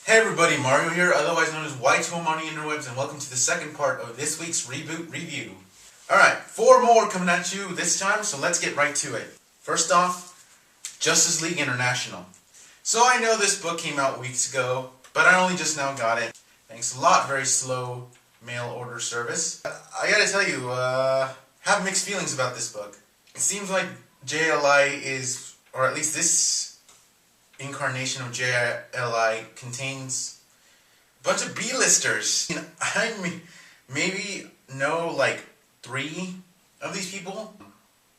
Hey everybody, Mario here, otherwise known as Y2M on the interwebs, and welcome to the second part of this week's Reboot review. Alright, 4 more coming at you this time, so let's get right to it. First off, Justice League International. So I know this book came out weeks ago, but I only just now got it. Thanks a lot, very slow mail order service. I gotta tell you, have mixed feelings about this book. It seems like JLI is, or at least this incarnation of JLI contains a bunch of B-listers. I maybe know like 3 of these people.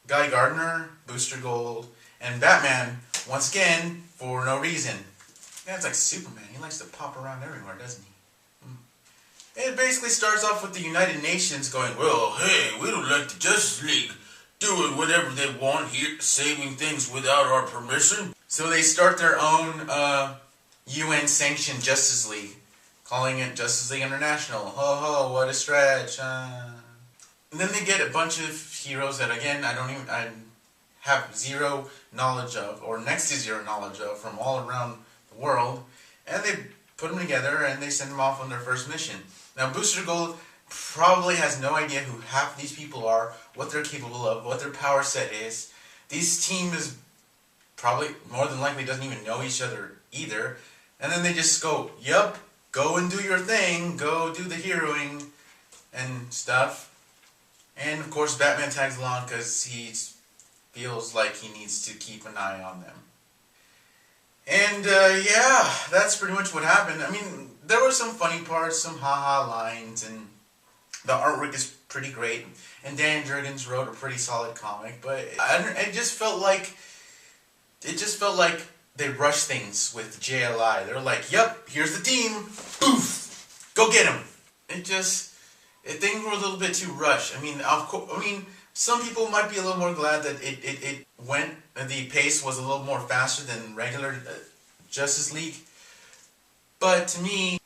Guy Gardner, Booster Gold, and Batman, once again, for no reason. Yeah, it's like Superman. He likes to pop around everywhere, doesn't he? It basically starts off with the United Nations going, well, hey, we don't like the Justice League doing whatever they want here, saving things without our permission. So they start their own UN-sanctioned Justice League, calling it Justice League International. Ho ho, what a stretch. And then they get a bunch of heroes that, again, I have zero knowledge of, or next to zero knowledge of, from all around the world, and they put them together and they send them off on their first mission. Now, Booster Gold probably has no idea who half these people are, what they're capable of, what their power set is. This team is probably, more than likely, doesn't even know each other either. And then they just go, yup, go and do your thing, go do the heroing and stuff. And of course Batman tags along because he feels like he needs to keep an eye on them. And yeah, that's pretty much what happened. I mean, there were some funny parts, some haha lines, and the artwork is pretty great. And Dan Jurgens wrote a pretty solid comic, but it just felt like they rushed things with JLI. They're like, yep, here's the team, poof, go get him. Things were a little bit too rushed. I mean, some people might be a little more glad that the pace was a little more faster than regular Justice League. But to me,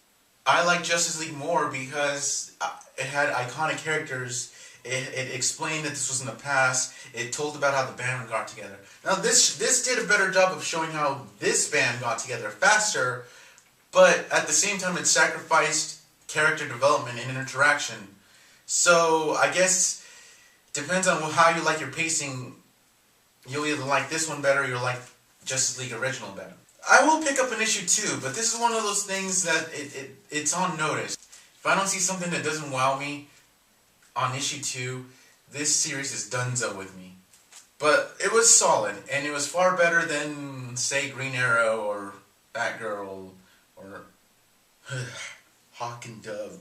I like Justice League more because it had iconic characters. It explained that this was in the past. It told about how the band got together. Now this did a better job of showing how this band got together faster, but at the same time it sacrificed character development and interaction. So I guess depends on how you like your pacing. You'll either like this one better or you'll like Justice League Original better. I will pick up an issue 2, but this is one of those things that it's on notice. If I don't see something that doesn't wow me on issue 2, this series is donezo with me. But it was solid, and it was far better than, say, Green Arrow or Batgirl or Hawk and Dove.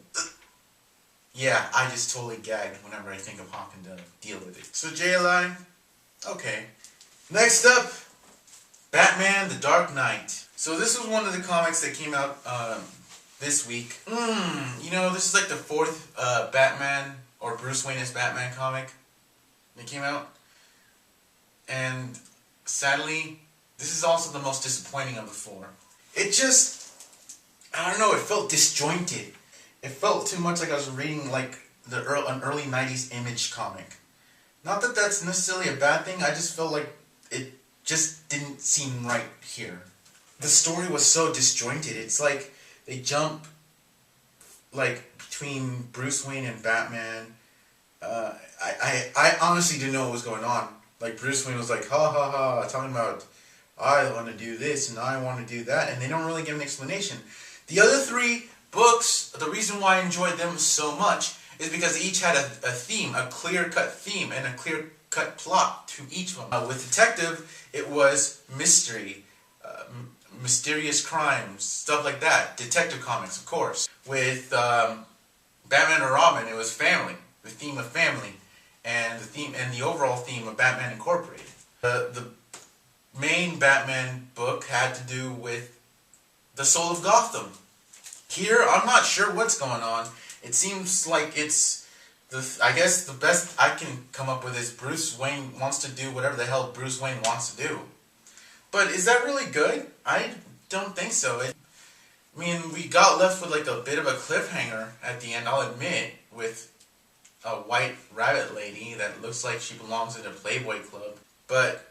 Yeah, I just totally gagged whenever I think of Hawk and Dove. Deal with it. So JLI, okay. Next up, Batman the Dark Knight. So this was one of the comics that came out this week. This is like the 4th Batman or Bruce Wayne as Batman comic that came out. And sadly, this is also the most disappointing of the 4. It just, I don't know, it felt disjointed. It felt too much like I was reading like an early 90s Image comic. Not that that's necessarily a bad thing, I just felt like it just didn't seem right here. The story was so disjointed. It's like they jump like between Bruce Wayne and Batman. I honestly didn't know what was going on. Like Bruce Wayne was like, ha ha ha, talking about, I want to do this and I want to do that, and they don't really give an explanation. The other 3 books, the reason why I enjoyed them so much is because they each had a theme, a clear-cut theme, and a clear-cut plot to each of them. With Detective, it was mystery, mysterious crimes, stuff like that. Detective comics, of course. With Batman and Robin, it was family, the theme of family, and the overall theme of Batman Incorporated. The main Batman book had to do with the soul of Gotham. Here, I'm not sure what's going on. It seems like I guess the best I can come up with is Bruce Wayne wants to do whatever the hell Bruce Wayne wants to do. But is that really good? I don't think so. I mean, we got left with like a bit of a cliffhanger at the end, I'll admit, with a white rabbit lady that looks like she belongs in a Playboy club. But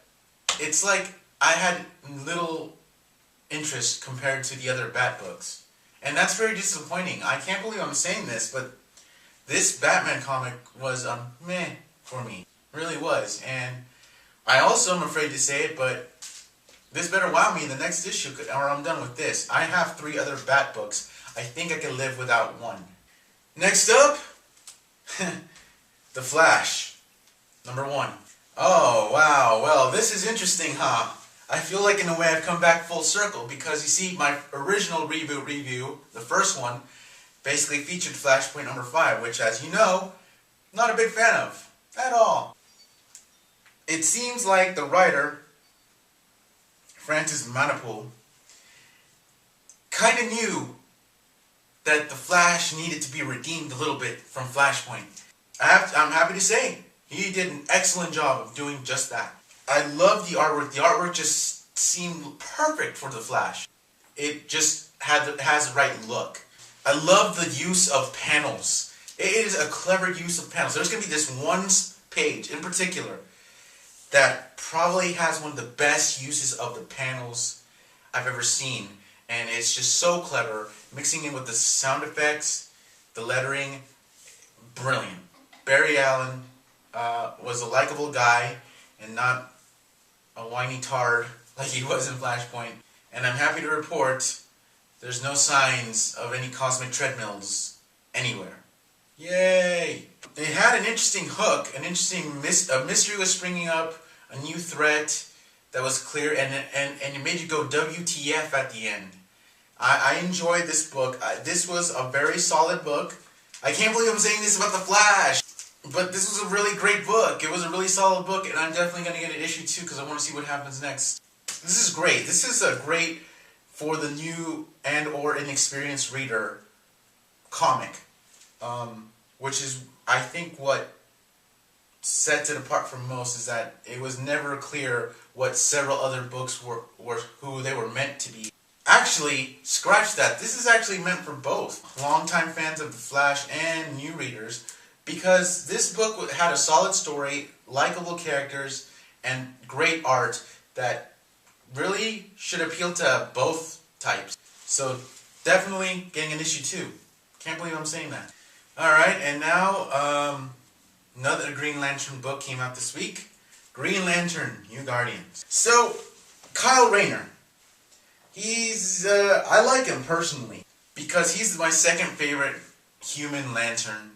it's like I had little interest compared to the other Bat books. And that's very disappointing. I can't believe I'm saying this, but this Batman comic was meh for me. It really was. And I also am afraid to say it, but this better wow me in the next issue, or I'm done with this. I have 3 other Bat books. I think I can live without one. Next up, The Flash, number 1. Oh, wow. Well, this is interesting, huh? I feel like in a way I've come back full circle because you see my original Reboot review, the first one, basically featured Flashpoint number 5, which, as you know, not a big fan of at all. It seems like the writer, Francis Manapul, kind of knew that the Flash needed to be redeemed a little bit from Flashpoint. I'm happy to say he did an excellent job of doing just that. I love the artwork. The artwork just seemed perfect for the Flash. It just has the right look. I love the use of panels. It is a clever use of panels. There's going to be this one page in particular that probably has one of the best uses of the panels I've ever seen. And it's just so clever, mixing in with the sound effects, the lettering, brilliant. Barry Allen was a likable guy and not a whiny tard like he was in Flashpoint. And I'm happy to report there's no signs of any cosmic treadmills anywhere. Yay! It had an interesting hook, an interesting mystery was springing up, a new threat that was clear, and it made you go WTF at the end. I enjoyed this book. This was a very solid book. I can't believe I'm saying this about The Flash, but this was a really great book. It was a really solid book, and I'm definitely going to get an issue 2 because I want to see what happens next. This is great. This is a great for the new and or inexperienced reader comic, which is, I think, what sets it apart from most is that it was never clear what several other books were who they were meant to be. Actually, scratch that. This is actually meant for both longtime fans of The Flash and new readers, because this book had a solid story, likable characters, and great art that really should appeal to both types. So definitely getting an issue 2. Can't believe I'm saying that. Alright, and now another Green Lantern book came out this week. Green Lantern, New Guardians. So, Kyle Rayner. I like him personally because he's my second favorite human Lantern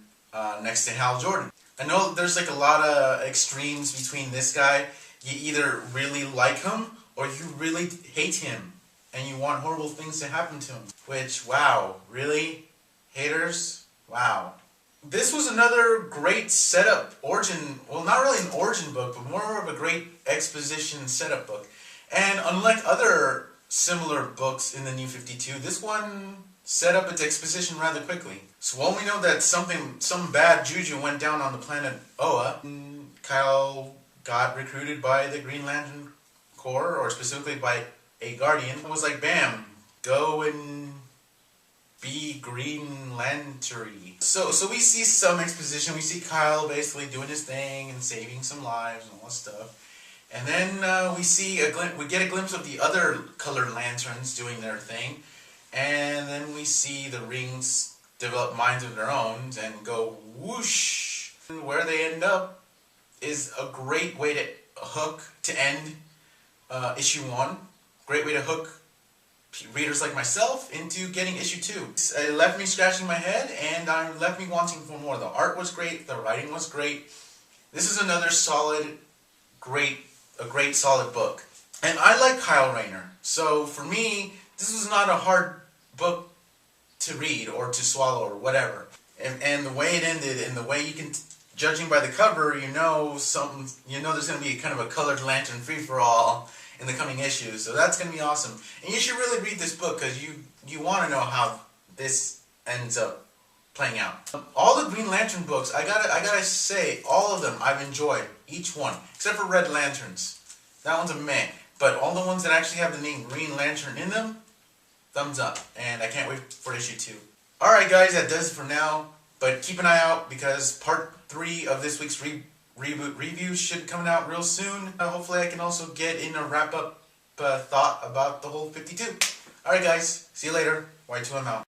next to Hal Jordan. I know there's like a lot of extremes between this guy. You either really like him or you really hate him and you want horrible things to happen to him. Which, wow, really? Haters? Wow. This was another great setup origin, well, not really an origin book, but more of a great exposition setup book. And unlike other similar books in the New 52, this one set up its exposition rather quickly. So while we know that some bad juju went down on the planet Oa, Kyle got recruited by the Green Lantern Corps, or specifically by a Guardian. It was like, bam, go and be Green Lantern-y. So we see some exposition. We see Kyle basically doing his thing and saving some lives and all that stuff. And then we get a glimpse of the other colored lanterns doing their thing. And then we see the rings develop minds of their own and go whoosh. And where they end up is a great way to end issue 1. Great way to hook readers like myself into getting issue 2. It left me scratching my head and it left me wanting for more. The art was great, the writing was great. This is another solid, a great solid book. And I like Kyle Rayner, so for me, this was not a hard book to read or to swallow or whatever. And the way it ended, and the way you can, judging by the cover, you know there's going to be kind of a colored lantern free-for-all in the coming issues, so that's going to be awesome. And you should really read this book because you want to know how this ends up playing out. All the Green Lantern books, I gotta say, all of them I've enjoyed, each one, except for Red Lanterns. That one's a meh. But all the ones that actually have the name Green Lantern in them, thumbs up. And I can't wait for issue 2. Alright guys, that does it for now. But keep an eye out because part 3 of this week's Reboot review should be coming out real soon. Hopefully I can also get in a wrap-up thought about the whole 52. Alright guys, see you later. Y2M out.